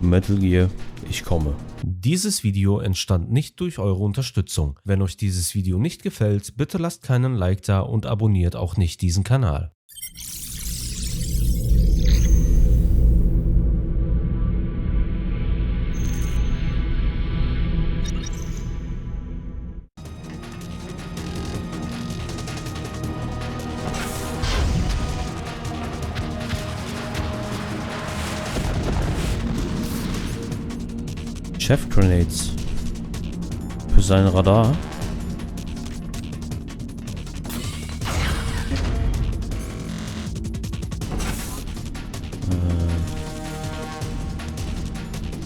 Metal Gear, ich komme. Dieses Video entstand nicht durch eure Unterstützung. Wenn euch dieses Video nicht gefällt, bitte lasst keinen Like da und abonniert auch nicht diesen Kanal. Chef Grenades für sein Radar.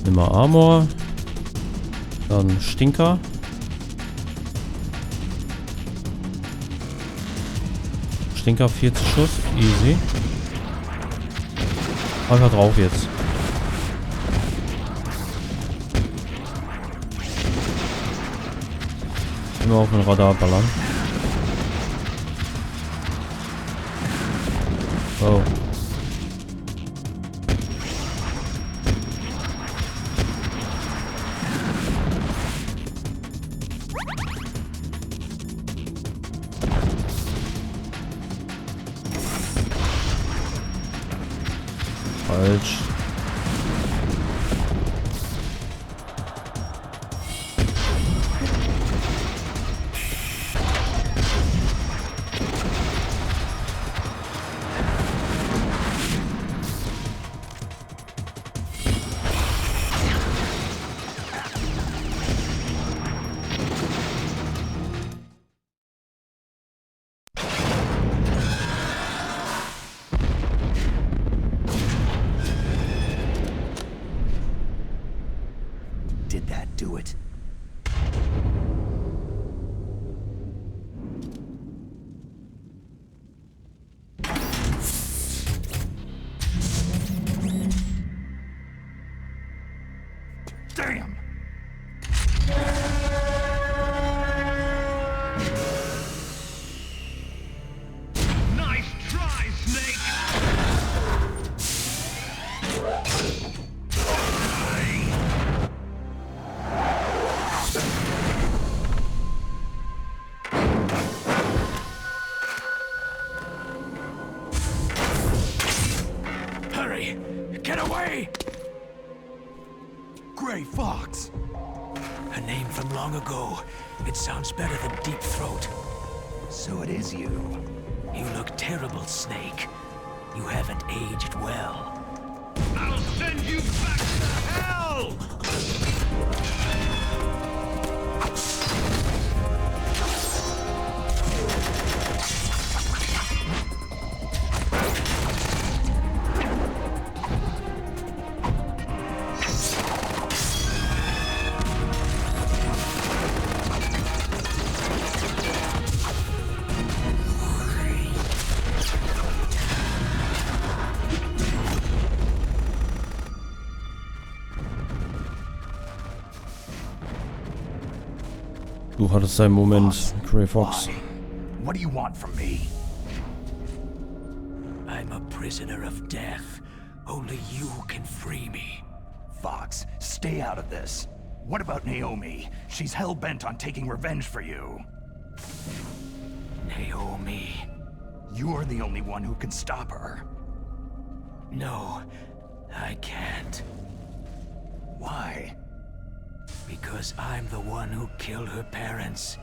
Nimm mal Armor. Dann Stinker. Stinker 40 Schuss. Easy. Einfach drauf jetzt. Immer auf den Radar ballern. Oh. Falsch. Did that do it? Damn! Nice try, Snake! Get away! Gray Fox! A name from long ago. It sounds better than Deep Throat. So it is you. You look terrible, Snake. You haven't aged well. I'll send you back to hell! Du hattest deinen Moment, Gray Fox. What do you want from me? I'm a prisoner of death. Only you can free me. Fox, stay out of this. What about Naomi? She's hell-bent on taking revenge for you. Naomi? You're the only one who can stop her. No, I can't. Why? Because I'm the one who killed her parents.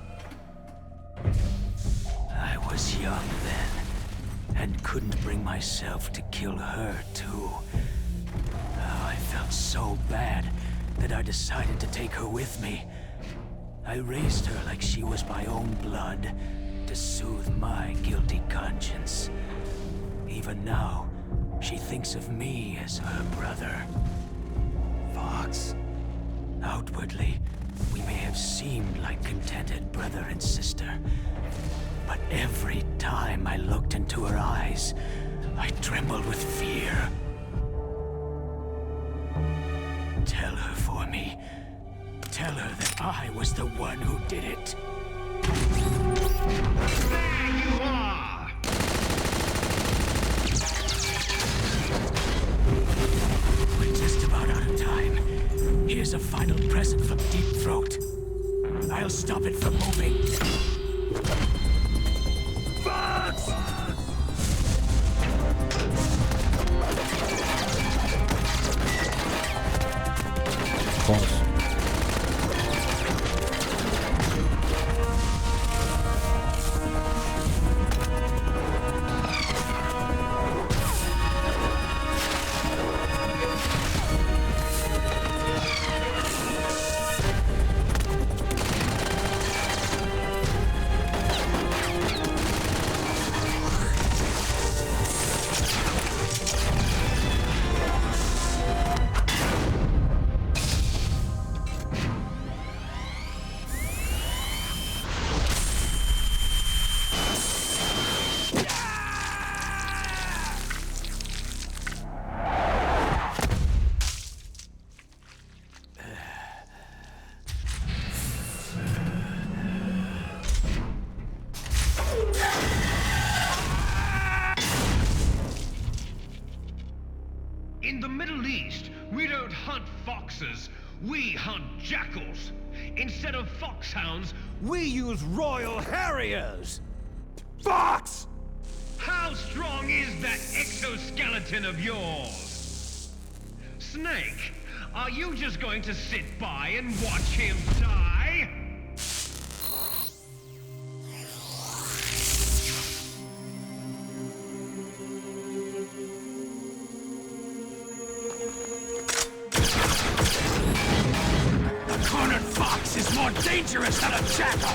I was young then, and couldn't bring myself to kill her too. Oh, I felt so bad that I decided to take her with me. I raised her like she was my own blood, to soothe my guilty conscience. Even now, she thinks of me as her brother. Fox. Outwardly, we may have seemed like contented brother and sister, but every time I looked into her eyes, I trembled with fear. Tell her for me. Tell her that I was the one who did it. There you are! We're just about out of time. as a final present from Deep Throat. I'll stop it from moving. Fox! Fox. In the Middle East, we don't hunt foxes, we hunt jackals. Instead of foxhounds, we use royal harriers. Fox! How strong is that exoskeleton of yours? Snake, are you just going to sit by and watch him die? Is more dangerous than a jackal!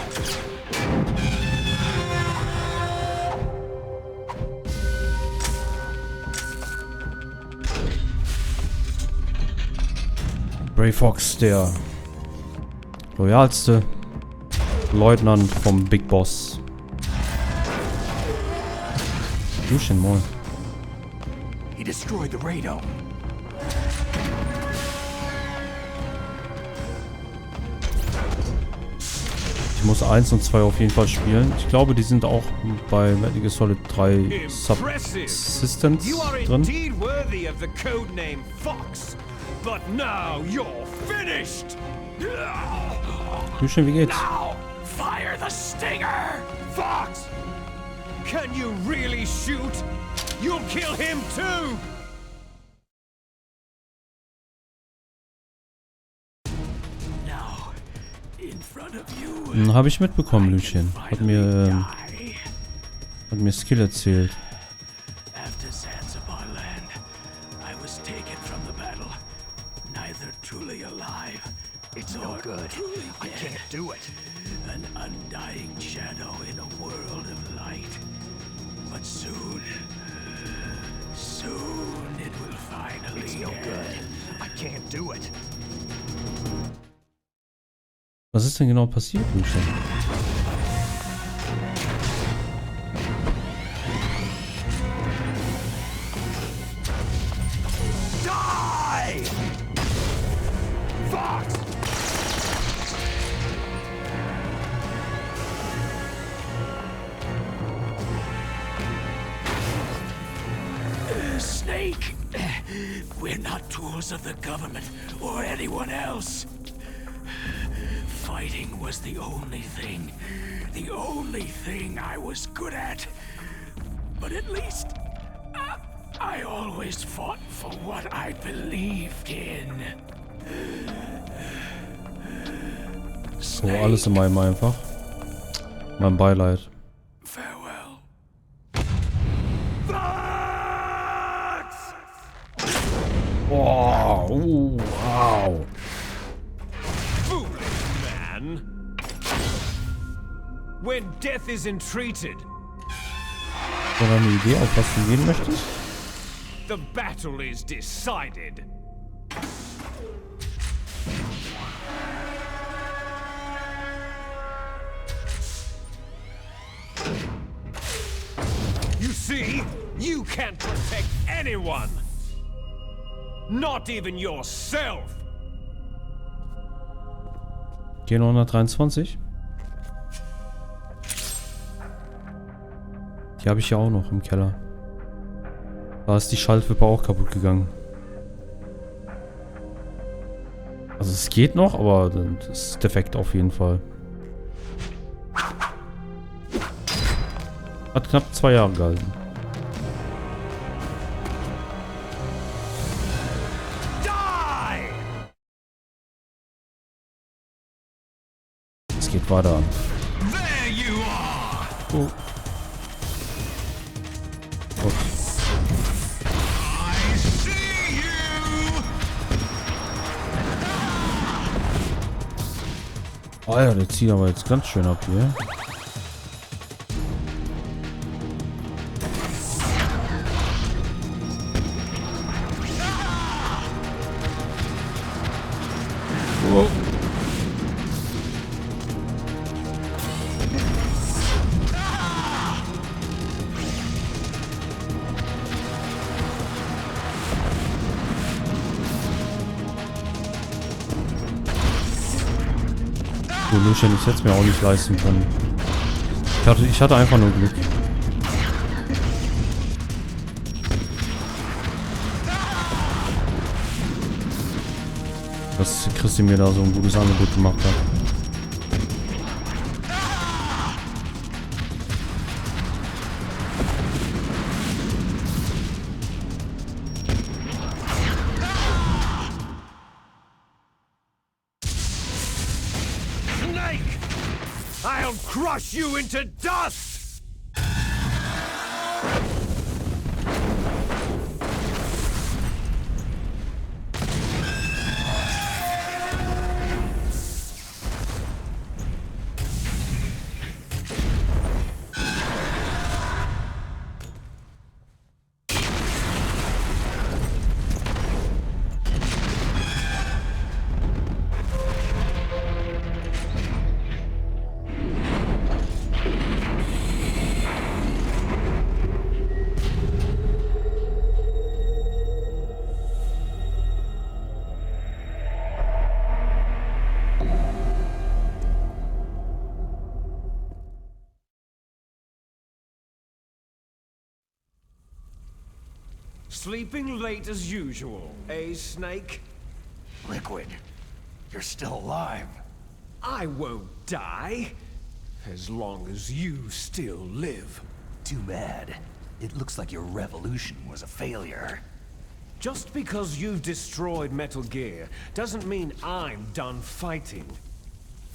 Bray Fox, der loyalste Leutnant vom Big Boss. Duschen mal. He destroyed the radome. Ich muss 1 und 2 auf jeden Fall spielen. Ich glaube, die sind auch bei Metal Gear Solid 3 Subsistence drin. Duschen, wie geht's? Fire the stinger! Fox! Can you really shoot? You'll kill him too! Habe ich mitbekommen, Lüchen. Hat mir Skill erzählt. It's no good. I can't do it. An undying shadow in a world of light. But soon it will finally It's no good. I can't do it. Was ist denn genau passiert, Lüchen? Die! Fox! Snake! We're not tools of the government or anyone else. Fighting was the only thing I was good at. But at least I always fought for what I believed in. So, alles in meinem einfach. Mein Beileid. Farewell. Wow, wow. When death is entreated, Hast du eine Idee, auf was du gehen möchtest? the battle is decided. You see, you can't protect anyone. Not even yourself. G923? Die habe ich ja auch noch im Keller. Da ist die Schaltwippe auch kaputt gegangen. Also es geht noch, aber das ist defekt auf jeden Fall. Hat knapp 2 Jahre gehalten. Es geht weiter. Oh. Oh. Oh ja, der zieht aber jetzt ganz schön ab hier. Oh. Lucian, ich hätte es mir auch nicht leisten können. Ich hatte einfach nur Glück. Dass Christi mir da so ein gutes Angebot gemacht hat. I'll crush you into dust! Sleeping late as usual, eh, Snake? Liquid, you're still alive. I won't die, as long as you still live. Too bad. It looks like your revolution was a failure. Just because you've destroyed Metal Gear doesn't mean I'm done fighting.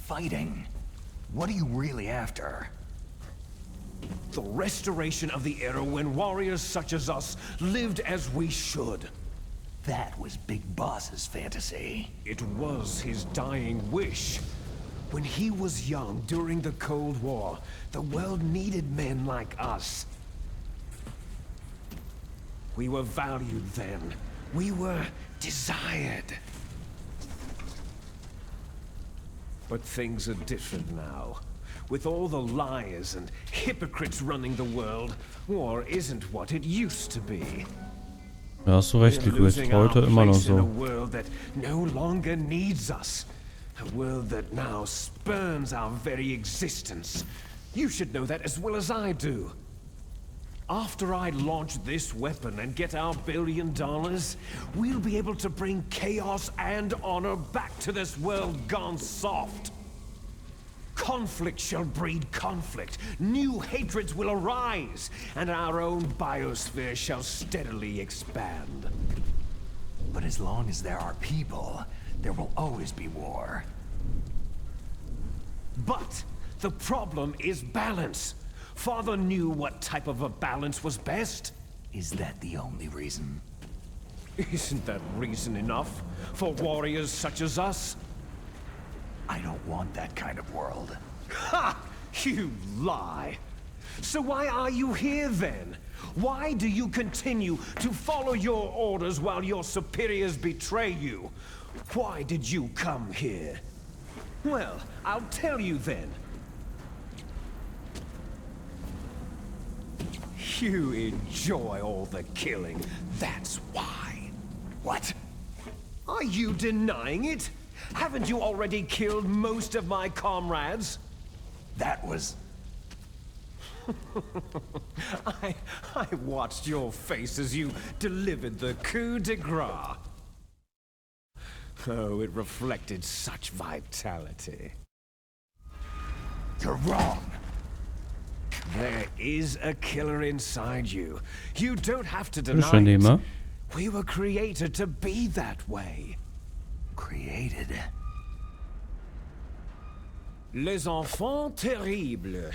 Fighting? What are you really after? The restoration of the era when warriors such as us lived as we should. That was Big Boss's fantasy. It was his dying wish. When he was young during the Cold War, the world needed men like us. We were valued then. We were desired. But things are different now. With all the liars and hypocrites running the world, war isn't what it used to be. Ja, hast du recht, Liquid. Heute immer noch so. A world that no longer needs us. A world that now spurns our very existence. You should know that as well as I do. After I launch this weapon and get our $1 billion, we'll be able to bring chaos and honor back to this world gone soft. Conflict shall breed conflict, new hatreds will arise, and our own biosphere shall steadily expand. But as long as there are people, there will always be war. But the problem is balance. Father knew what type of a balance was best. Is that the only reason? Isn't that reason enough for warriors such as us? I don't want that kind of world. Ha! You lie! So why are you here then? Why do you continue to follow your orders while your superiors betray you? Why did you come here? Well, I'll tell you then. You enjoy all the killing, that's why. What? Are you denying it? Haven't you already killed most of my comrades? That was... I watched your face as you delivered the coup de grace. Oh, it reflected such vitality. You're wrong. There is a killer inside you. You don't have to deny Schön, it. Nehmer. We were created to be that way. Created? Les enfants terribles.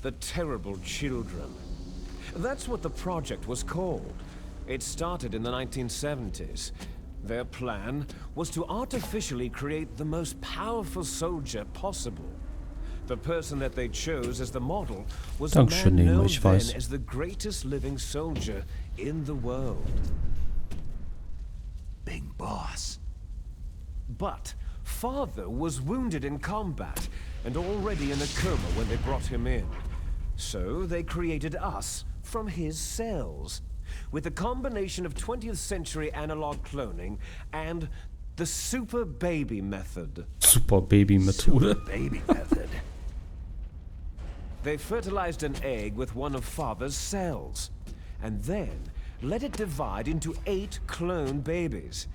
The terrible children. That's what the project was called. It started in the 1970s. Their plan was to artificially create the most powerful soldier possible. The person that they chose as the model was a Dankeschön, man Nehmer, known ich then weiß. as the greatest living soldier in the world. Big boss. But father was wounded in combat and already in a coma when they brought him in. So they created us from his cells, with a combination of 20th century analog cloning and the super baby method. Super Baby-Methode. Baby method. They fertilized an egg with one of father's cells, and then let it divide into 8 clone babies.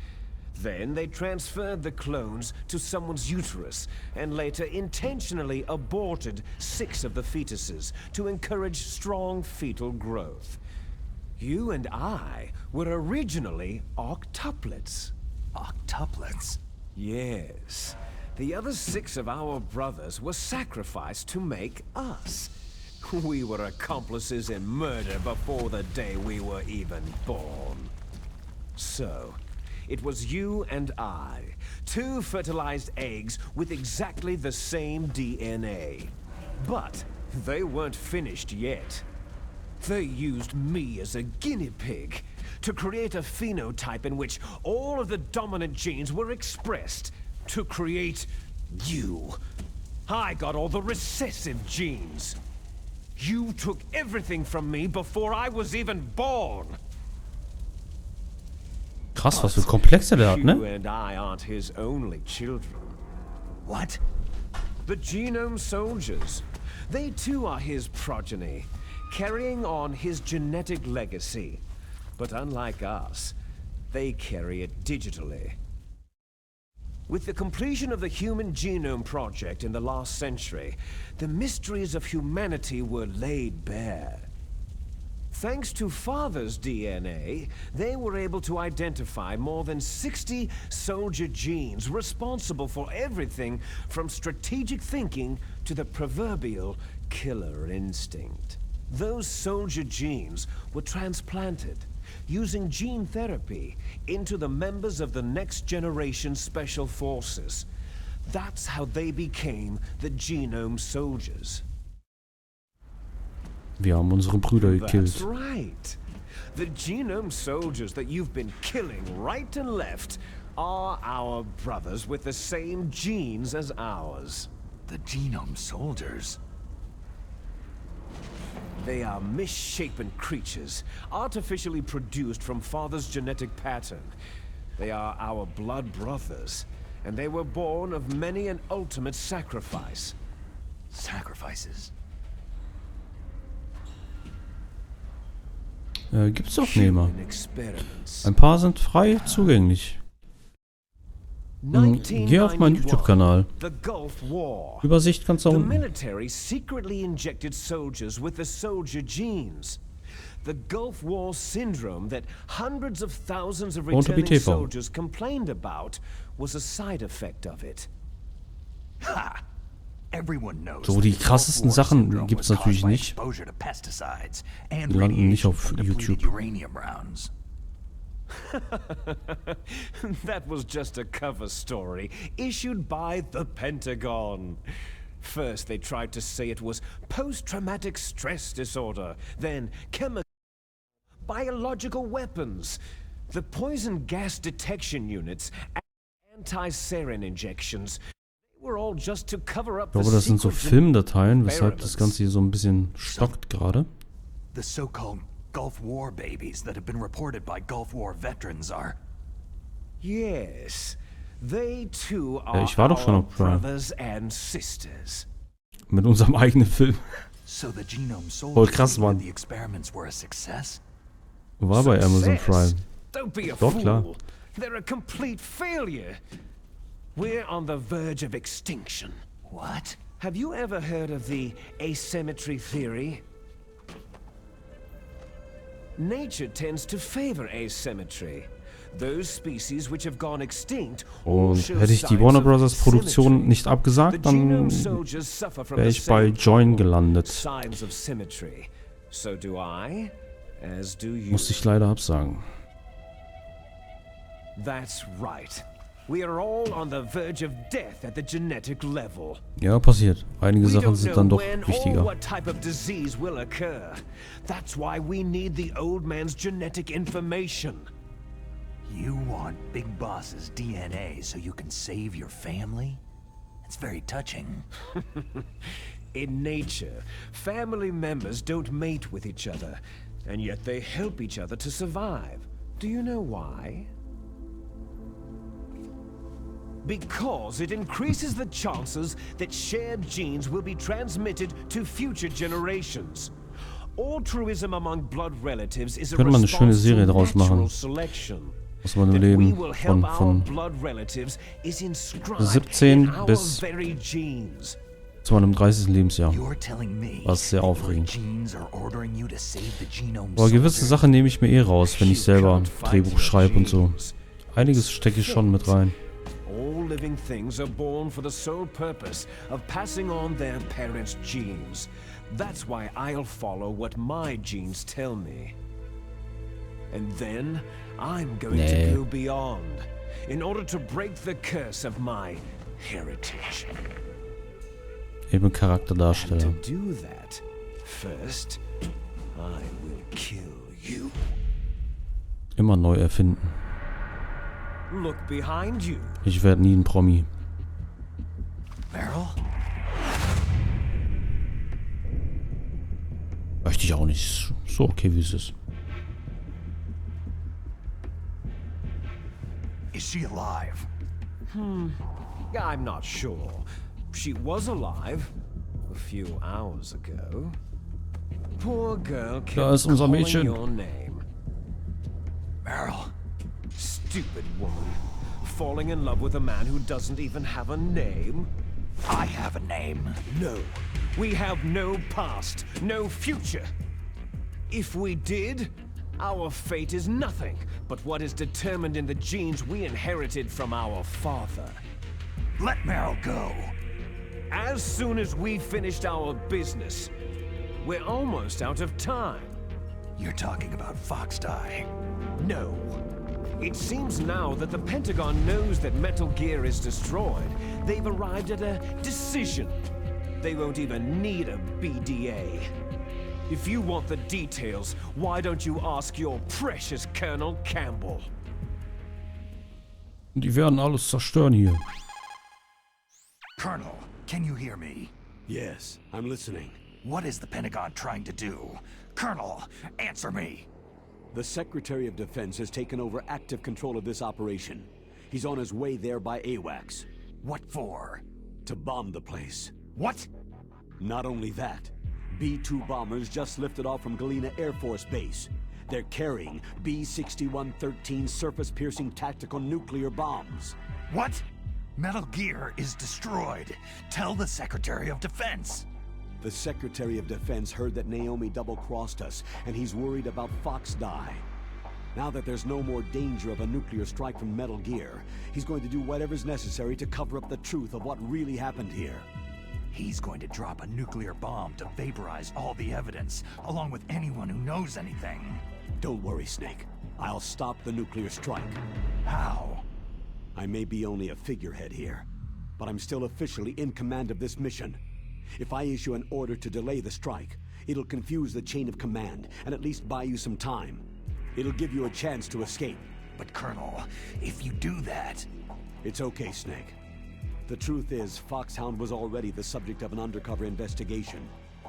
Then they transferred the clones to someone's uterus and later intentionally aborted 6 of the fetuses to encourage strong fetal growth. You and I were originally octuplets. Octuplets? Yes. The other 6 of our brothers were sacrificed to make us. We were accomplices in murder before the day we were even born. So, it was you and I, 2 fertilized eggs with exactly the same DNA. But they weren't finished yet. They used me as a guinea pig to create a phenotype in which all of the dominant genes were expressed to create you. I got all the recessive genes. You took everything from me before I was even born. Krass, was für Komplexe der hat, You ne? and I aren't his only children. What? The genome soldiers. They too are his progeny, carrying on his genetic legacy. But unlike us, they carry it digitally. With the completion of the Human Genome Project in the last century, the mysteries of humanity were laid bare. Thanks to Father's DNA, they were able to identify more than 60 soldier genes responsible for everything from strategic thinking to the proverbial killer instinct. Those soldier genes were transplanted, using gene therapy, into the members of the next generation special forces. That's how they became the Genome Soldiers. Wir haben unsere Brüder That's gekillt. right. The Genome Soldiers that you've been killing right and left are our brothers with the same genes as ours. The Genome Soldiers? They are misshapen creatures, artificially produced from Father's genetic pattern. They are our blood brothers, and they were born of many an ultimate sacrifice. Sacrifices? Gibt's doch Nehmer. Human experiments. Ein paar sind frei zugänglich. Geh auf meinen YouTube-Kanal. The Gulf War. Übersicht ganz da The unten. military secretly injected soldiers with the soldier genes. The Gulf War syndrome that hundreds of thousands of Unter returning BTV. soldiers complained about was a side effect of it. Ha! Everyone knows So, die the Gulf krassesten War Sachen syndrome gibt's was natürlich caused by nicht. exposure to pesticides and Die landen nicht radiation auf from depleted YouTube. uranium rounds. That was just a cover story issued by the Pentagon. First, they tried to say it was post-traumatic stress disorder, then chemical, biological weapons, the poison gas detection units, and anti-sarin injections. They were all just to cover up Ich glaube, das sind so secret Filmdateien, weshalb das Ganze hier so ein bisschen stockt gerade. The so-called Gulf War babies that have been reported by Gulf War veterans are... Yes, they too are ich war doch schon our auf Prime. brothers and sisters. Mit unserem eigenen Film. So the genome Voll soldiers krass, believe Mann. the experiments were a success? War bei Amazon Success? Prime. Don't be a Doch, fool. klar. They're a complete failure. We're on the verge of extinction. What? Have you ever heard of the asymmetry theory? Nature tends to favor asymmetry. Those species which have gone extinct Und hätte ich die Warner Bros. Produktion nicht abgesagt, dann wäre ich bei Join gelandet. Signs of symmetry. So do I, as do you. Musste ich leider absagen. That's right. We are all on the verge of death at the genetic level. Ja, passiert. Einige We Sachen don't sind know dann doch when or wichtiger. what type of disease will occur. That's why we need the old man's genetic information. You want Big Boss's DNA so you can save your family? It's very touching. In nature, family members don't mate with each other, and yet they help each other to survive. Do you know why? Because it increases the chances that shared genes will be transmitted to future generations. Altruism among blood relatives is a Könnte man eine schöne response Serie to draus natural machen. selection. Aus meinem That we Leben will help our von blood relatives is inscribed 17 in our bis very genes. zu meinem 30. Lebensjahr. You're telling me War sehr that your aufregend. genes are ordering you to save the genome Aber gewisse soldiers? Sachen nehme ich mir eh raus, wenn ich selber You can't fight Drehbuch your schreibe und so. genes. Einiges stecke ich schon mit rein. All living things are born for the sole purpose of passing on their parents' genes. That's why I'll follow what my genes tell me. And then I'm going to go beyond in order to break the curse of my heritage. Eben Charakterdarsteller. And to do that, first, I will kill you. Immer neu erfinden. Look behind you. Ich werde nie ein Promi. Meryl? Möchte ich auch nicht. So okay, wie es ist. Is she alive? I'm not sure. She was alive a few hours ago. Poor girl Da ist kept unser calling Mädchen. your name. Meryl? Stupid woman. Falling in love with a man who doesn't even have a name? I have a name. No. We have no past, no future. If we did, our fate is nothing but what is determined in the genes we inherited from our father. Let Meryl go. As soon as we finished our business, we're almost out of time. You're talking about Fox Die. No. It seems now that the Pentagon knows that Metal Gear is destroyed. They've arrived at a decision. They won't even need a BDA. If you want the details, why don't you ask your precious Colonel Campbell? Die werden alles zerstören hier. Colonel, can you hear me? Yes, I'm listening. What is the Pentagon trying to do? Colonel, answer me! The Secretary of Defense has taken over active control of this operation. He's on his way there by AWACS. What for? To bomb the place. What? Not only that, B-2 bombers just lifted off from Galena Air Force Base. They're carrying B-6113 surface-piercing tactical nuclear bombs. What? Metal Gear is destroyed. Tell the Secretary of Defense. The Secretary of Defense heard that Naomi double-crossed us, and he's worried about Fox Die. Now that there's no more danger of a nuclear strike from Metal Gear, he's going to do whatever's necessary to cover up the truth of what really happened here. He's going to drop a nuclear bomb to vaporize all the evidence, along with anyone who knows anything. Don't worry, Snake. I'll stop the nuclear strike. How? I may be only a figurehead here, but I'm still officially in command of this mission. If I issue an order to delay the strike, it'll confuse the chain of command and at least buy you some time. It'll give you a chance to escape. But Colonel, if you do that... It's okay, Snake. The truth is, Foxhound was already the subject of an undercover investigation.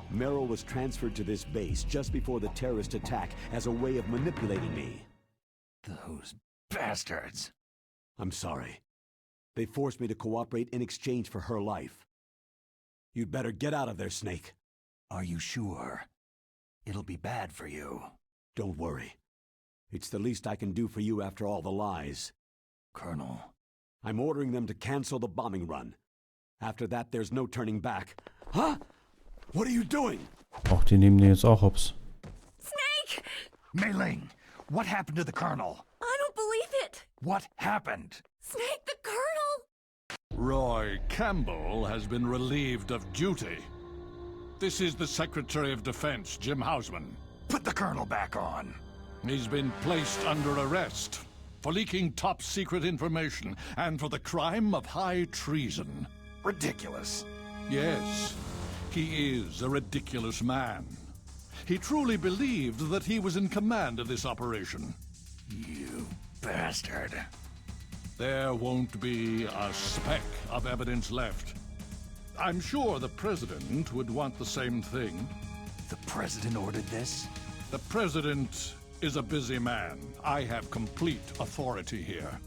Merrill was transferred to this base just before the terrorist attack as a way of manipulating me. Those bastards. I'm sorry. They forced me to cooperate in exchange for her life. You'd better get out of there, Snake. Are you sure? It'll be bad for you. Don't worry. It's the least I can do for you after all the lies. Colonel. I'm ordering them to cancel the bombing run. After that, there's no turning back. Huh? What are you doing? Ach, die nehmen den jetzt auch hops. Snake! Mei Ling, what happened to the Colonel? I don't believe it! What happened? Snake, the Colonel! Roy Campbell has been relieved of duty. This is the Secretary of Defense, Jim Hausman. Put the Colonel back on. He's been placed under arrest for leaking top-secret information and for the crime of high treason. Ridiculous. Yes, he is a ridiculous man. He truly believed that he was in command of this operation. You bastard. There won't be a speck of evidence left. I'm sure the President would want the same thing. The President ordered this? The President is a busy man. I have complete authority here.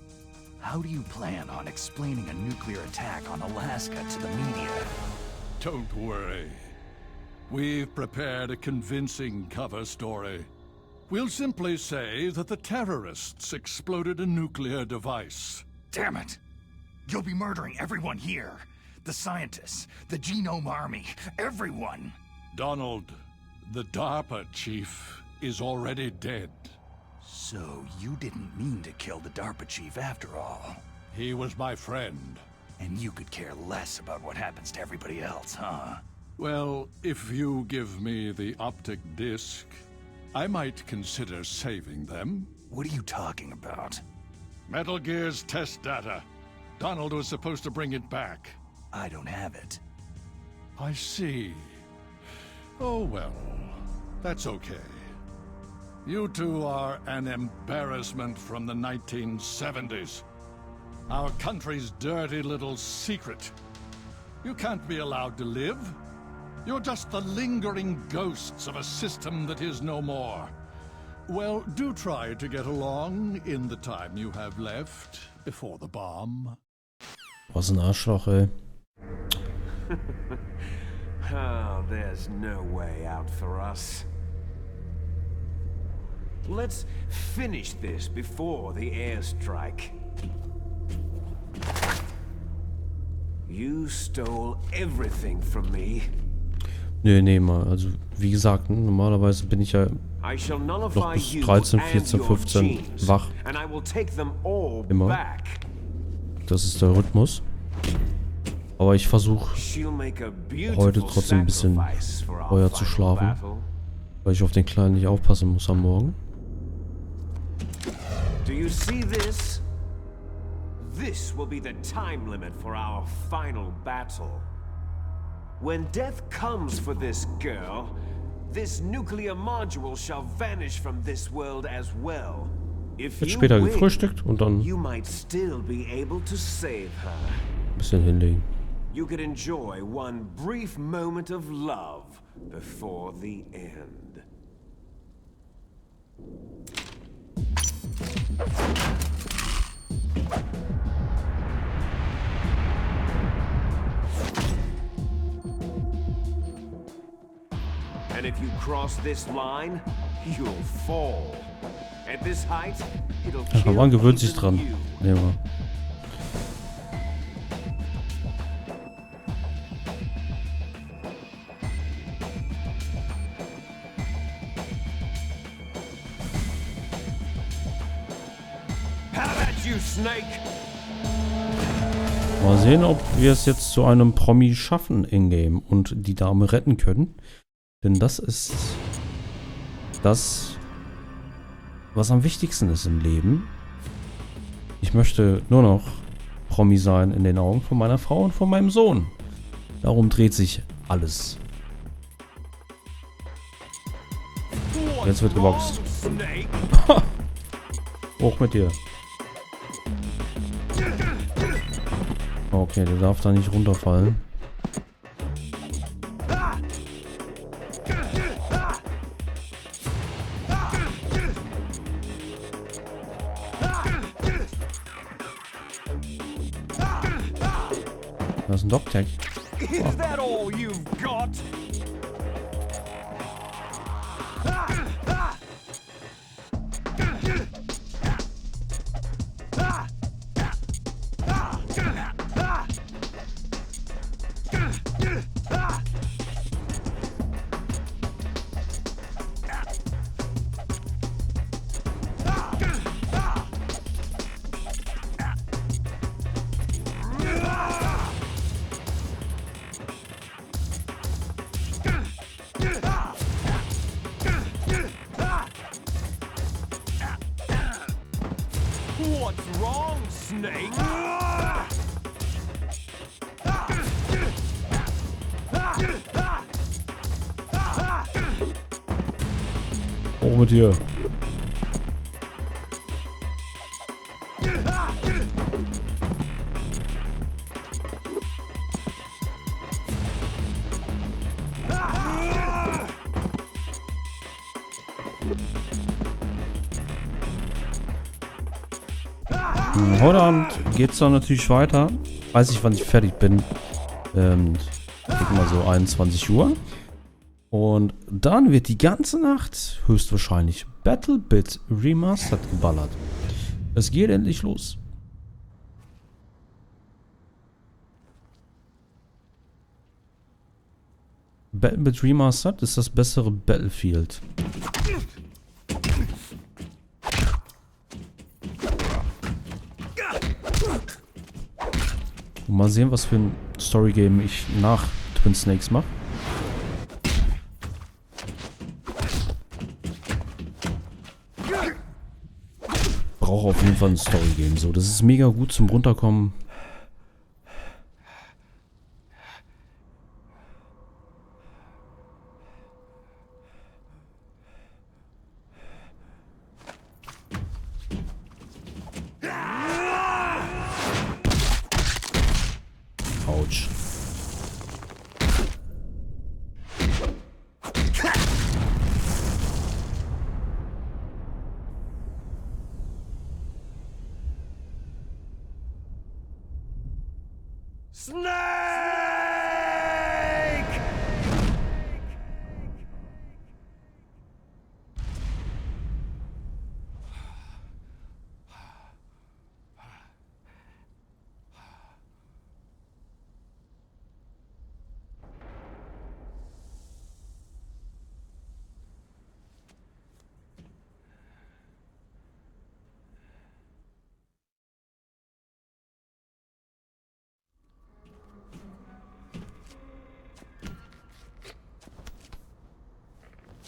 How do you plan on explaining a nuclear attack on Alaska to the media? Don't worry. We've prepared a convincing cover story. We'll simply say that the terrorists exploded a nuclear device. Damn it! You'll be murdering everyone here. The scientists, the Genome Army, everyone. Donald, the DARPA chief, is already dead. So you didn't mean to kill the DARPA chief after all. He was my friend. And you could care less about what happens to everybody else, huh? Well, if you give me the optic disc, I might consider saving them. What are you talking about? Metal Gear's test data. Donald was supposed to bring it back. I don't have it. I see. Oh well, that's okay. You two are an embarrassment from the 1970s. Our country's dirty little secret. You can't be allowed to live. You're just the lingering ghosts of a system that is no more. Well, do try to get along in the time you have left before the bomb. Was ein Arschloch, ey. Oh, there's no way out for us. Let's finish this before the airstrike. You stole everything from me. Nee, mal. Also, wie gesagt, normalerweise bin ich ja I shall nullify noch bis you 13, and 14, your 15 genes, wach. and I will take them all Immer. back. Das ist der Rhythmus. Aber ich versuche She'll make a heute beautiful trotzdem ein bisschen sacrifice for our vorher zu final schlafen, battle. weil ich auf den Kleinen nicht aufpassen muss am Morgen. Do you see this? This will be the time limit for our final battle. When death comes for this girl, this nuclear module shall vanish from this world as well. If Wird you später win, gefrühstückt und dann you might still be able to save her. ein bisschen hinlegen. You could enjoy one brief moment of love before the end. And if you cross this line, you'll fall. At this height, it'll Ja, kill man gewöhnt sich even dran. you. Nehmen wir. How about you, Snake? Mal sehen, ob wir es jetzt zu einem Promi schaffen in-game und die Dame retten können. Denn das ist das, was am wichtigsten ist im Leben. Ich möchte nur noch Promi sein in den Augen von meiner Frau und von meinem Sohn. Darum dreht sich alles. Jetzt wird geboxt. Hoch mit dir. Okay, der darf da nicht runterfallen. Das ist ein Dog-Tag. Is that all you've got? hoch mit dir. Heute Abend geht's dann natürlich weiter. Weiß ich, wann ich fertig bin. Ich denke mal so 21 Uhr. Und dann wird die ganze Nacht höchstwahrscheinlich BattleBit Remastered geballert. Es geht endlich los. BattleBit Remastered ist das bessere Battlefield. Und mal sehen, was für ein Storygame ich nach Twin Snakes mache. Brauche auf jeden Fall ein Storygame. So, das ist mega gut zum Runterkommen. Autsch.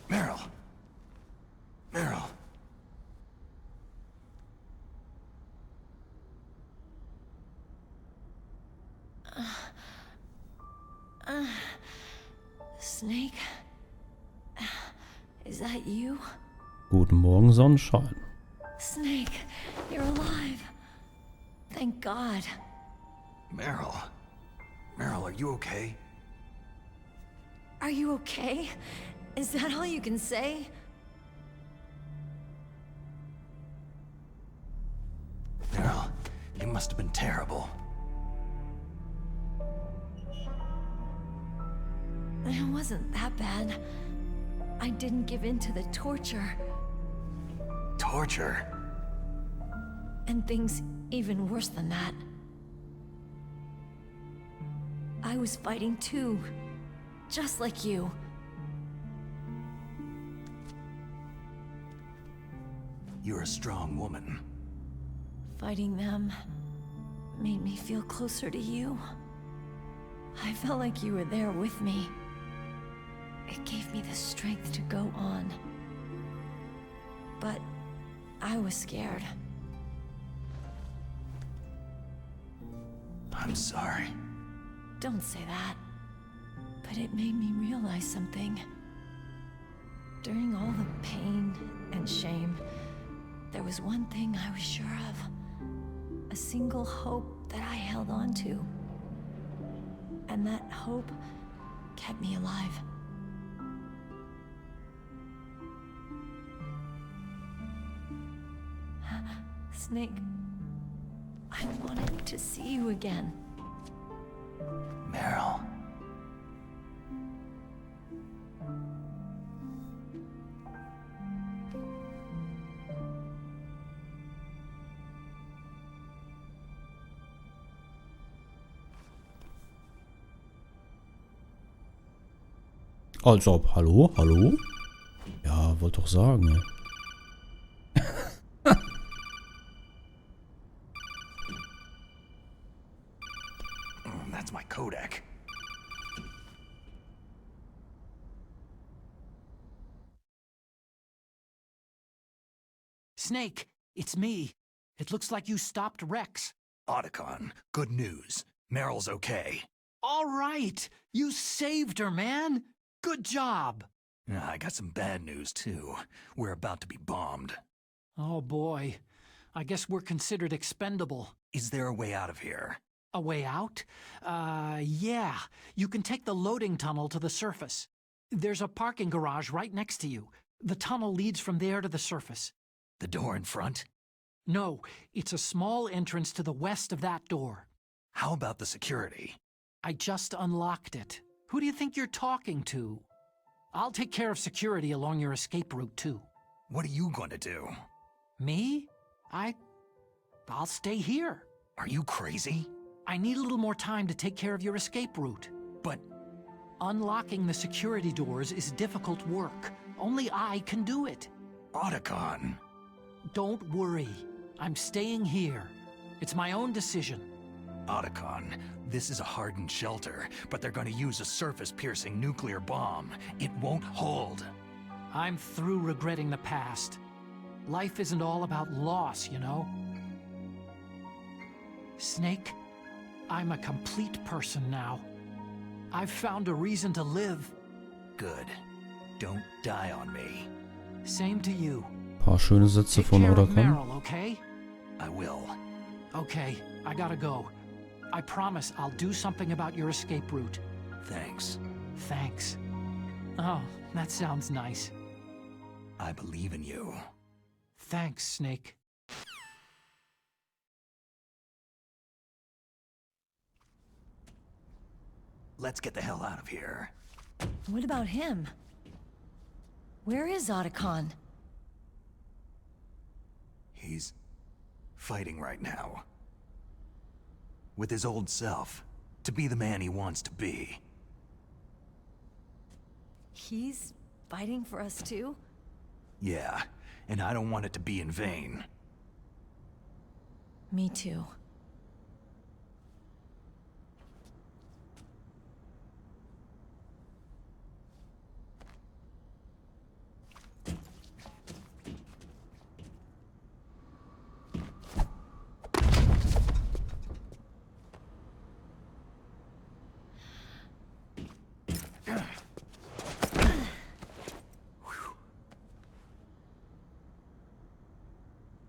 Meryl. Meryl. Snake? Is that you? Guten Morgen, Sonnenschein. Snake, you're alive. Thank God. Meryl. Meryl, are you okay? Are you okay? Is that all you can say? Meryl, you must have been terrible. It wasn't that bad. I didn't give in to the torture. Torture? And things even worse than that. I was fighting too. Just like you. You're a strong woman. Fighting them made me feel closer to you. I felt like you were there with me. It gave me the strength to go on. But I was scared. I'm sorry. Don't say that. But it made me realize something. During all the pain and shame, there was one thing I was sure of. A single hope that I held on to. And that hope kept me alive. Snake, I wanted to see you again. Meryl. Als ob. Hallo? Hallo? Ja, wollte doch sagen, ey. That's my Kodak. Snake, it's me. It looks like you stopped Rex. Otacon, good news. Meryl's okay. All right. You saved her, man. Good job. I got some bad news, too. We're about to be bombed. Oh boy. I guess we're considered expendable. Is there a way out of here? A way out? Yeah. You can take the loading tunnel to the surface. There's a parking garage right next to you. The tunnel leads from there to the surface. The door in front? No, it's a small entrance to the west of that door. How about the security? I just unlocked it. Who do you think you're talking to? I'll take care of security along your escape route, too. What are you going to do? Me? I'll stay here. Are you crazy? I need a little more time to take care of your escape route. But unlocking the security doors is difficult work. Only I can do it. Otacon. Don't worry. I'm staying here. It's my own decision. Otacon, this is a hardened shelter, but they're going to use a surface-piercing nuclear bomb. It won't hold. I'm through regretting the past. Life isn't all about loss, you know? Snake, I'm a complete person now. I've found a reason to live. Good. Don't die on me. Same to you. Paar schöne Sätze von Otacon. Meryl, okay? I will. Okay, I gotta go. I promise I'll do something about your escape route. Thanks. Thanks. Oh, that sounds nice. I believe in you. Thanks, Snake. Let's get the hell out of here. What about him? Where is Otacon? He's fighting right now. With his old self. To be the man he wants to be. He's fighting for us too? Yeah, and I don't want it to be in vain. Me too.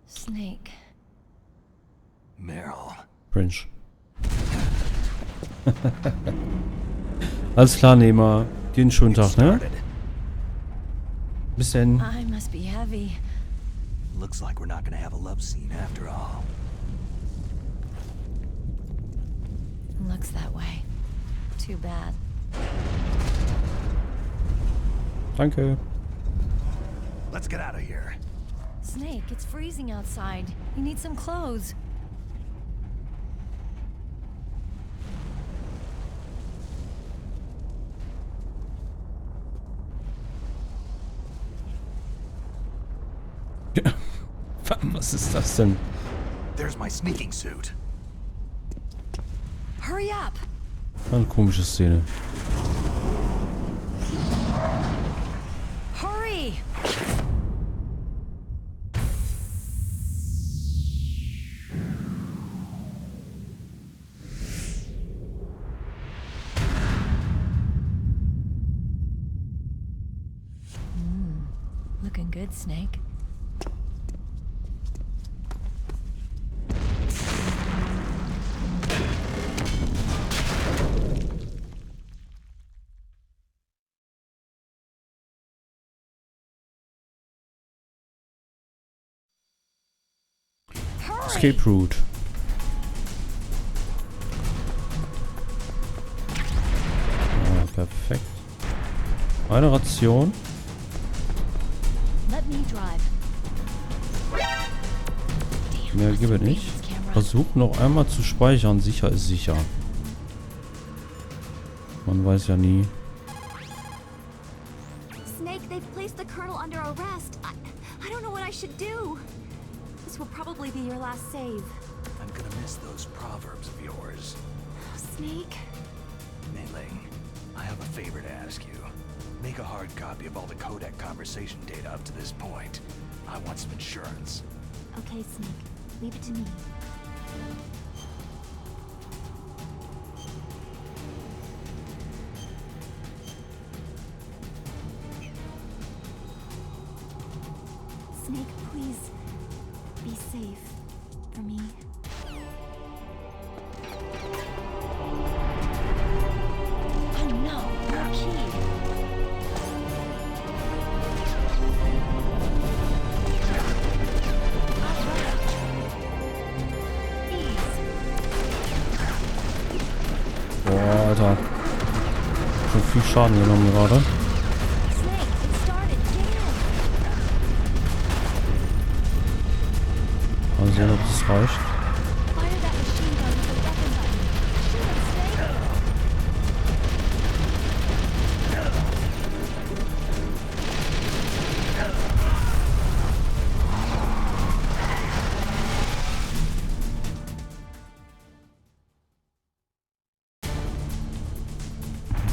Snake. Meryl. Cringe. Alles klar, Nehmer. Dir einen schönen Tag, ne? Bis denn. I must be heavy. Looks like we're not gonna have a love scene after all. Looks that way. Too bad. Danke. Let's get out of here. Snake, it's freezing outside. You need some clothes. Was ist das denn? There's my sneaking suit. Hurry up! Eine komische Szene. Hurry! Looking good, Snake. Escape Route. Ja, perfekt. Eine Ration. Let me drive. Mehr gibt es nicht. Versuch noch einmal zu speichern. Sicher ist sicher. Man weiß ja nie. Snake, they've placed the Colonel under arrest. I don't know what I should do. This will probably be your last save. I'm gonna miss those proverbs of yours. Snake? Mei-Ling, I have a favor to ask you. Make a hard copy of all the codec conversation data up to this point. I want some insurance. Okay, Snake. Leave it to me. Alter. Schon viel Schaden genommen gerade. Mal sehen, ob es reicht.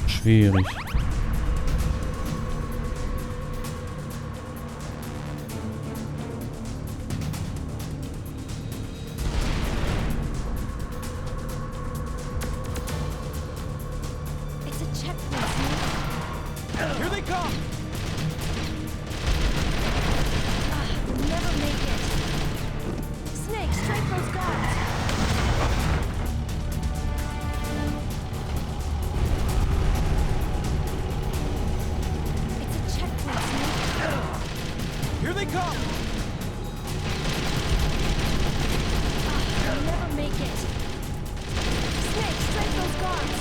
Schwierig. Here they come! We'll never make it. Snake, strike those guards. It's a checkpoint, Snake. Here they come! We'll never make it. Snake, strike those guards.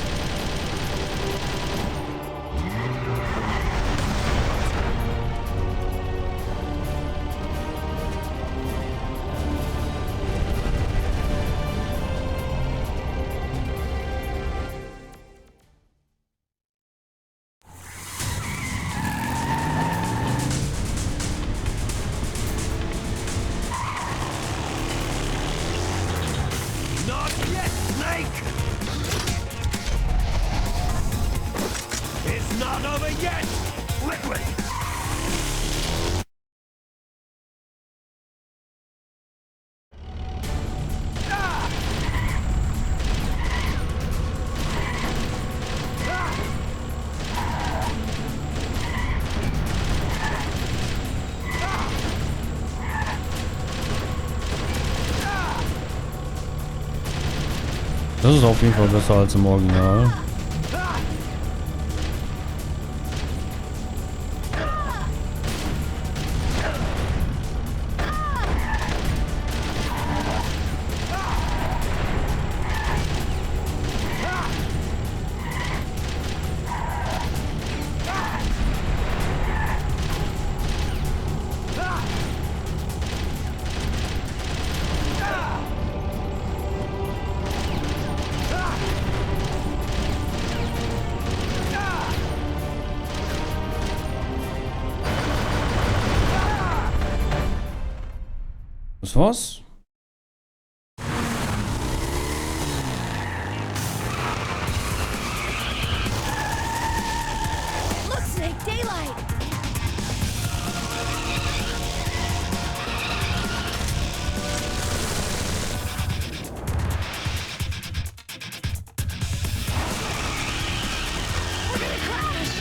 Not yet, Snake! It's not over yet! Liquid! Das ist auf jeden Fall besser als im Original. Das war's. Look, Snake, daylight. We're gonna crash.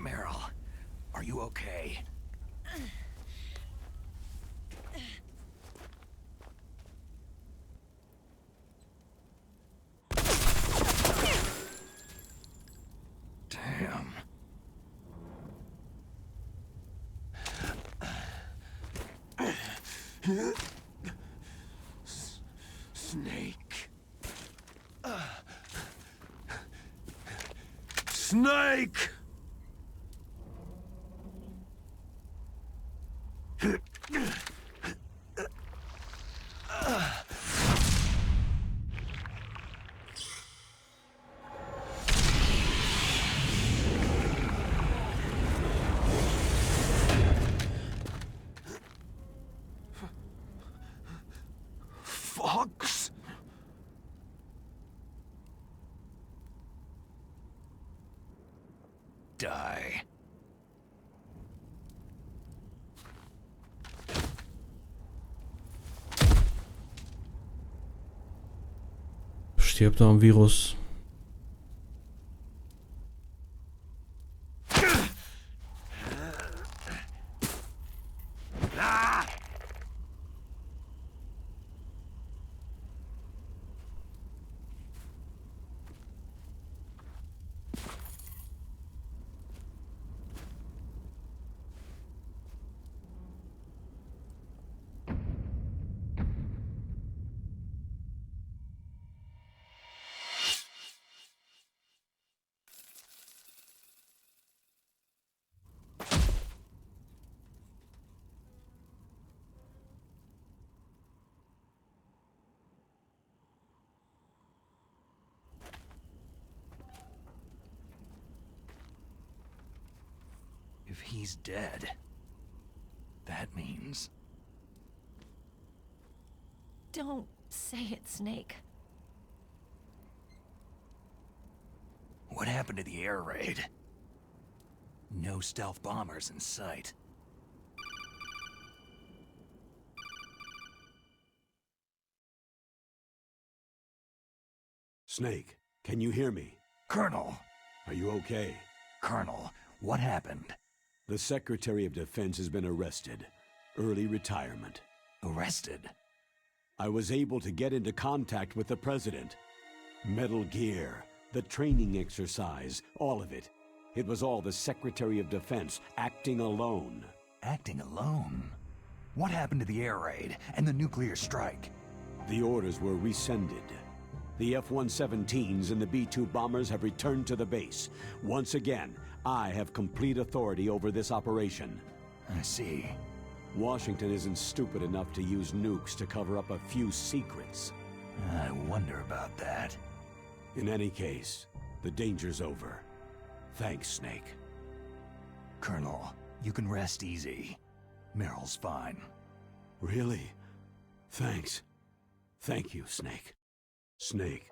Meryl, are you okay? Damn. Snake. Snake! die. Stirbt da am Virus. If he's dead, that means... Don't say it, Snake. What happened to the air raid? No stealth bombers in sight. Snake, can you hear me? Colonel! Are you okay? Colonel, what happened? The Secretary of Defense has been arrested. Early retirement. Arrested? I was able to get into contact with the President. Metal Gear, the training exercise, all of it. It was all the Secretary of Defense acting alone. Acting alone? What happened to the air raid and the nuclear strike? The orders were rescinded. The F-117s and the B-2 bombers have returned to the base. Once again, I have complete authority over this operation. I see. Washington isn't stupid enough to use nukes to cover up a few secrets. I wonder about that. In any case, the danger's over. Thanks, Snake. Colonel, you can rest easy. Meryl's fine. Really? Thanks. Thank you, Snake. Snake,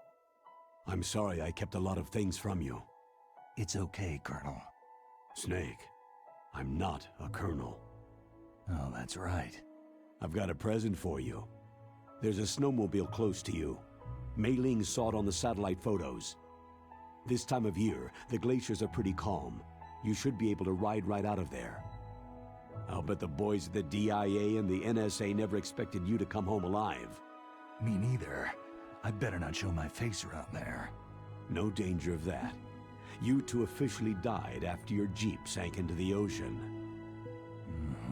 I'm sorry I kept a lot of things from you. It's okay, Colonel. Snake, I'm not a colonel. Oh, that's right. I've got a present for you. There's a snowmobile close to you. Mei Ling saw it on the satellite photos. This time of year, the glaciers are pretty calm. You should be able to ride right out of there. I'll bet the boys at the DIA and the NSA never expected you to come home alive. Me neither. I'd better not show my face around there. No danger of that. You two officially died after your Jeep sank into the ocean.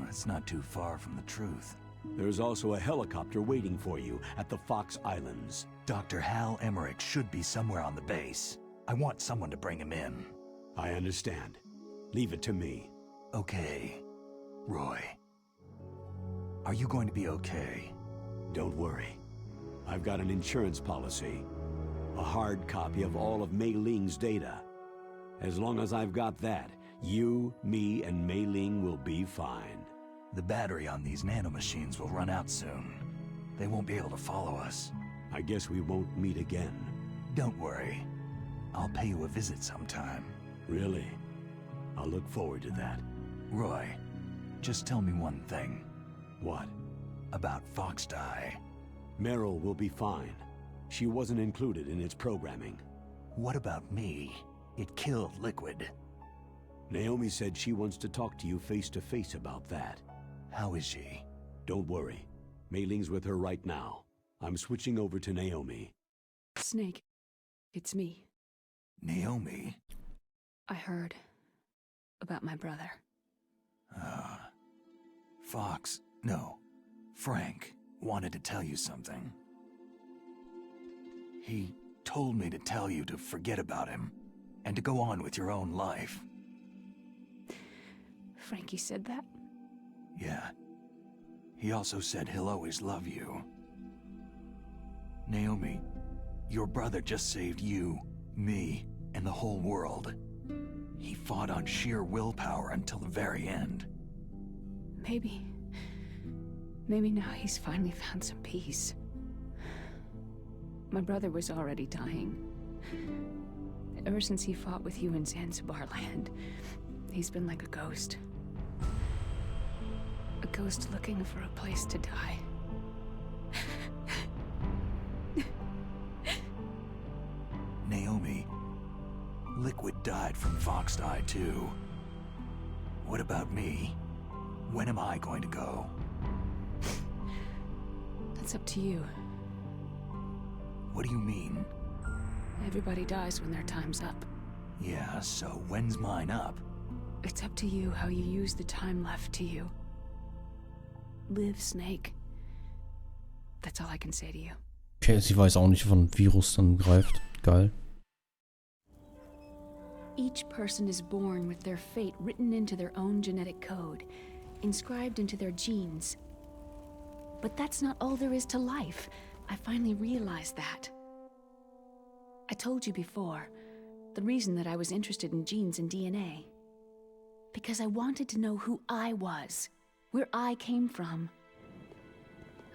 That's not too far from the truth. There's also a helicopter waiting for you at the Fox Islands. Dr. Hal Emmerich should be somewhere on the base. I want someone to bring him in. I understand. Leave it to me. Okay. Roy. Are you going to be okay? Don't worry. I've got an insurance policy. A hard copy of all of Mei Ling's data. As long as I've got that, you, me, and Mei Ling will be fine. The battery on these nanomachines will run out soon. They won't be able to follow us. I guess we won't meet again. Don't worry. I'll pay you a visit sometime. Really? I'll look forward to that. Roy, just tell me one thing. What? About Fox Die. Meryl will be fine. She wasn't included in its programming. What about me? It killed Liquid. Naomi said she wants to talk to you face to face about that. How is she? Don't worry. Mei Ling's with her right now. I'm switching over to Naomi. Snake, it's me. Naomi? I heard about my brother. Frank wanted to tell you something. He told me to tell you to forget about him and to go on with your own life. Frankie said that? Yeah. He also said he'll always love you. Naomi, your brother just saved you, me, and the whole world. He fought on sheer willpower until the very end. Maybe now he's finally found some peace. My brother was already dying. Ever since he fought with you in Zanzibar land, he's been like a ghost. A ghost looking for a place to die. Naomi, Liquid died from Fox Die too. What about me? When am I going to go? That's up to you. What do you mean? Everybody dies when their time's up. Yeah, so when's mine up? It's up to you how you use the time left to you. Live, Snake. That's all I can say to you. Okay, sie weiß auch nicht, wann Virus dann greift. Geil. Each person is born with their fate written into their own genetic code, inscribed into their genes. But that's not all there is to life. I finally realized that. I told you before, the reason that I was interested in genes and DNA. Because I wanted to know who I was, where I came from.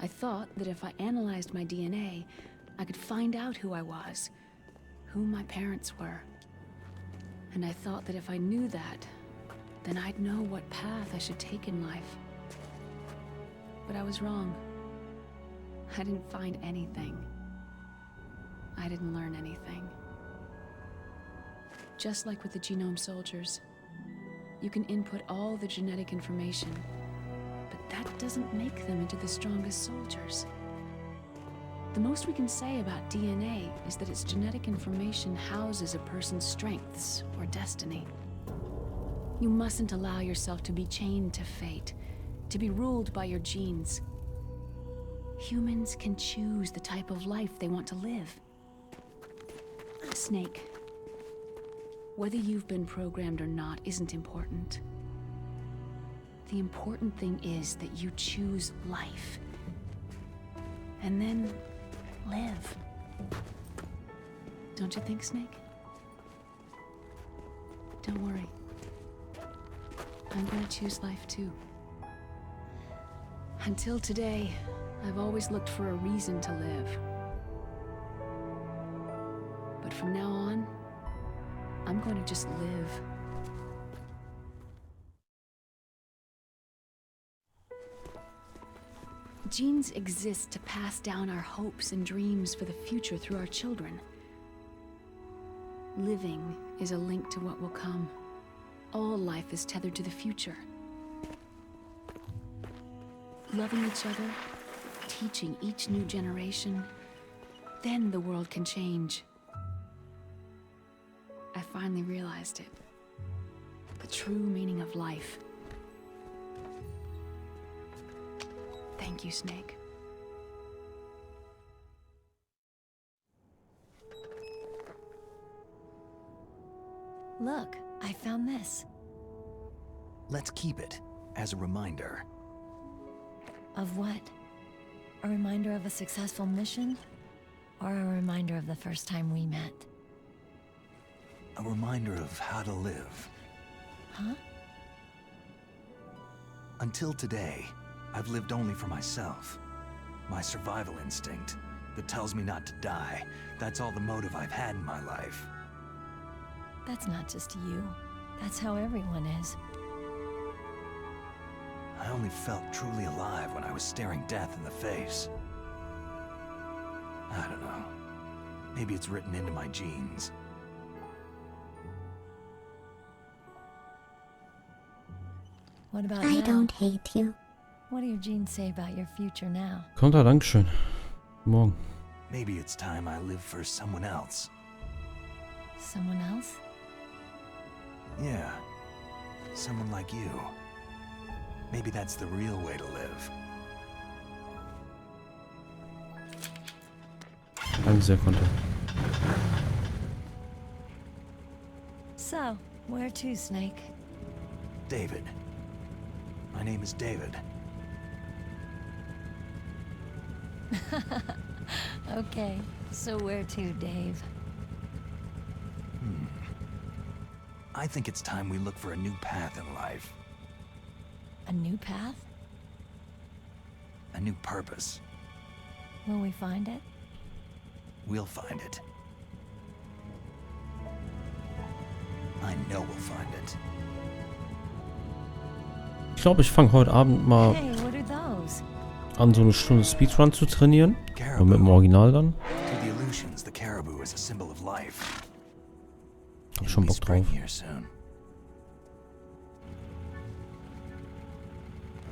I thought that if I analyzed my DNA, I could find out who I was, who my parents were. And I thought that if I knew that, then I'd know what path I should take in life. But I was wrong. I didn't find anything. I didn't learn anything. Just like with the genome soldiers, you can input all the genetic information, but that doesn't make them into the strongest soldiers. The most we can say about DNA is that its genetic information houses a person's strengths or destiny. You mustn't allow yourself to be chained to fate, to be ruled by your genes. Humans can choose the type of life they want to live. Snake, whether you've been programmed or not isn't important. The important thing is that you choose life. And then live. Don't you think, Snake? Don't worry. I'm gonna choose life too. Until today, I've always looked for a reason to live. But from now on, I'm going to just live. Genes exist to pass down our hopes and dreams for the future through our children. Living is a link to what will come. All life is tethered to the future. Loving each other, teaching each new generation, then the world can change. I finally realized it. The true meaning of life. Thank you, Snake. Look, I found this. Let's keep it as a reminder. Of what? A reminder of a successful mission? Or a reminder of the first time we met? A reminder of how to live. Huh? Until today, I've lived only for myself. My survival instinct that tells me not to die. That's all the motive I've had in my life. That's not just you. That's how everyone is. I only felt truly alive when I was staring death in the face. I don't know. Maybe it's written into my genes. What about I now? don't hate you. What do your genes say about your future now? Konter, Dankeschön. Guten Morgen. Maybe it's time I live for someone else. Someone else? Yeah. Someone like you. Maybe that's the real way to live. Danke sehr, Konter. So, where to, Snake? David. My name is David. Okay, so where to, Dave? I think it's time we look for a new path in life. A new path? A new purpose. Will we find it? We'll find it. I know we'll find it. Ich glaube, ich fange heute Abend mal Hey, what are those? an, so eine Stunde Speedrun zu trainieren. Und mit dem Original dann. To the Aleutians, the caribou is a symbol of life. Hab schon Bock drauf. Here soon.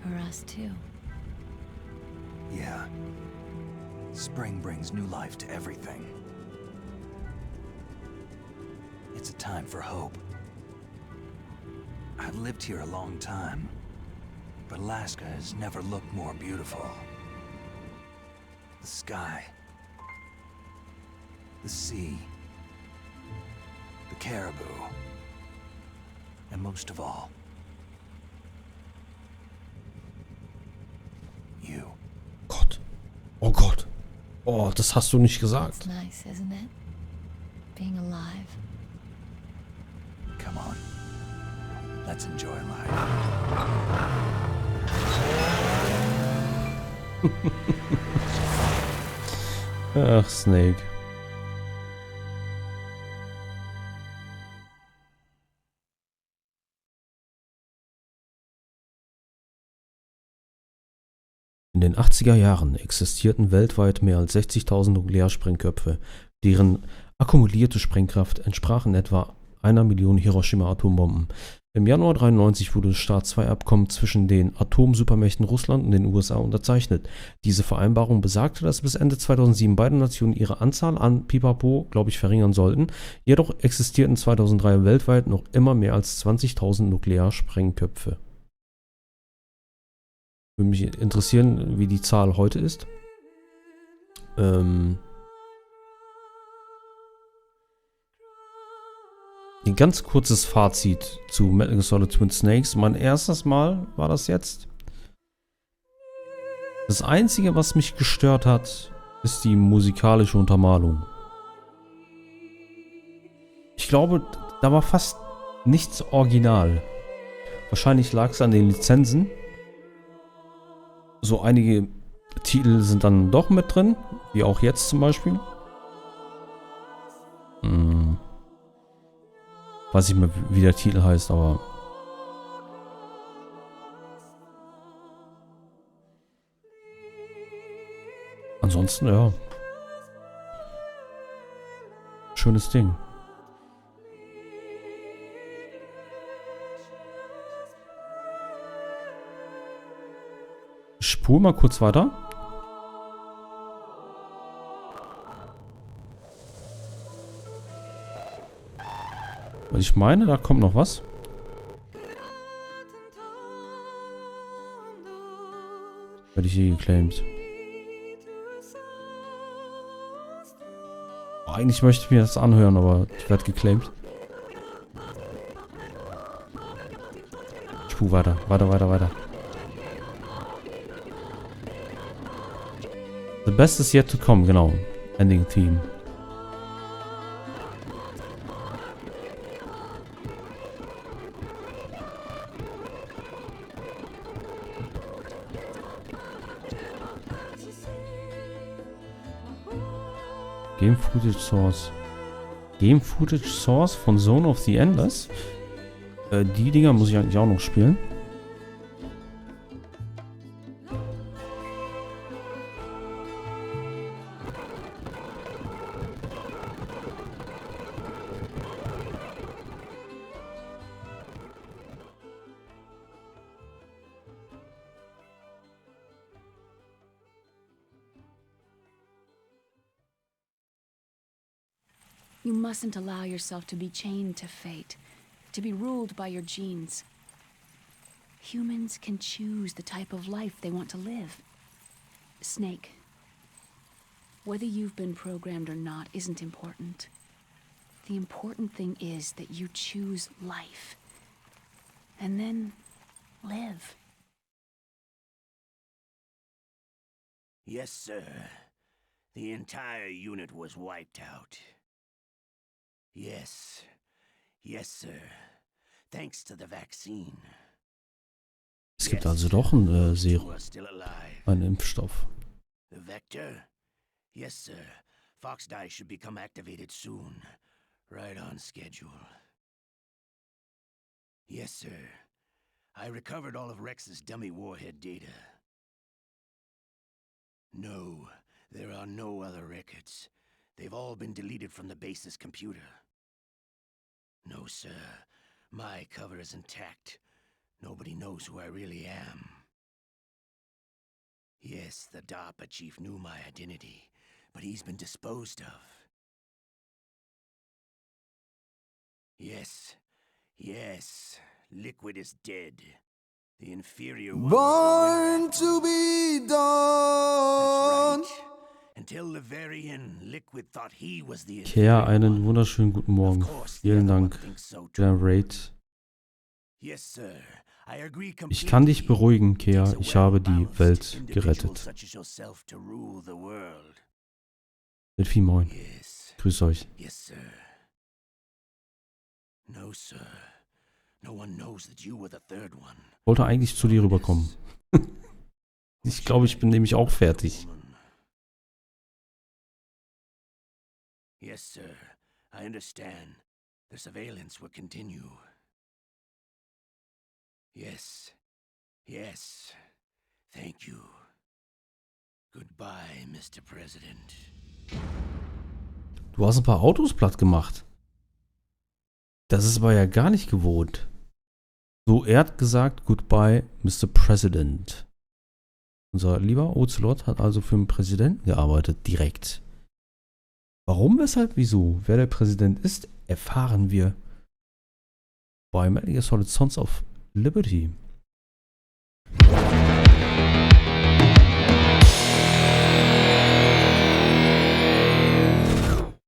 For us too. Yeah. Spring brings new life to everything. It's a time for hope. I've lived here a long time, but Alaska has never looked more beautiful. The sky, the sea, the caribou, and most of all, you. Gott. Oh Gott. Oh, das hast du nicht gesagt. It's nice, isn't it? Being alive. Come on. Let's enjoy life. Ach, Snake. In den 80er Jahren existierten weltweit mehr als 60.000 Nuklearsprengköpfe, deren akkumulierte Sprengkraft entsprach in etwa 1 Million Hiroshima-Atombomben. Im Januar 1993 wurde das START II-Abkommen zwischen den Atomsupermächten Russland und den USA unterzeichnet. Diese Vereinbarung besagte, dass bis Ende 2007 beide Nationen ihre Anzahl an Pipapo, glaube ich, verringern sollten. Jedoch existierten 2003 weltweit noch immer mehr als 20.000 Nuklearsprengköpfe. Würde mich interessieren, wie die Zahl heute ist. Ein ganz kurzes Fazit zu Metal Gear Solid Twin Snakes. Mein erstes Mal war das jetzt. Das Einzige, was mich gestört hat, ist die musikalische Untermalung. Ich glaube, da war fast nichts original. Wahrscheinlich lag es an den Lizenzen. So einige Titel sind dann doch mit drin, wie auch jetzt zum Beispiel. Weiß nicht mehr, wie der Titel heißt, aber... Ansonsten, ja. Schönes Ding. Ich spule mal kurz weiter. Weil ich meine, da kommt noch was. Werde ich hier geclaimed. Oh, eigentlich möchte ich mir das anhören, aber ich werde geclaimed. Ich spule weiter. Weiter. The best is yet to come, genau. Ending Theme. Game Footage Source. Game Footage Source von Zone of the Endless. Die Dinger muss ich eigentlich auch noch spielen. You mustn't allow yourself to be chained to fate, to be ruled by your genes. Humans can choose the type of life they want to live. Snake, whether you've been programmed or not isn't important. The important thing is that you choose life. And then live. Yes, sir. The entire unit was wiped out. Yes, sir. Thanks to the vaccine. Es gibt also doch ein Serum, einen Impfstoff. The vector? Yes, sir. Fox Die should become activated soon. Right on schedule. Yes, sir. I recovered all of Rex's dummy warhead data. No, there are no other records. They've all been deleted from the base's computer. No, sir. My cover is intact. Nobody knows who I really am. Yes, the DARPA chief knew my identity, but he's been disposed of. Yes, Liquid is dead. The inferior one Born to be done. That's right. Until the very end, Liquid thought he was the Kea, einen wunderschönen guten Morgen. Vielen Dank für dein Raid. Yes, sir. I agree completely. Ich kann dich beruhigen, Kea. Ich habe die Welt gerettet. Delphi, moin. Grüß euch. Yes, sir. No, sir. No one knows that you were the third one. Wollte eigentlich zu dir rüberkommen. Ich glaube, ich bin nämlich auch fertig. Yes, sir. I understand. The surveillance will continue. Yes. Thank you. Goodbye, Mr. President. Du hast ein paar Autos platt gemacht. Das ist aber ja gar nicht gewohnt. So, er hat gesagt, goodbye, Mr. President. Unser lieber Ocelot hat also für den Präsidenten gearbeitet, direkt. Warum, weshalb, wieso? Wer der Präsident ist, erfahren wir bei Metal Gear Solid Sons of Liberty.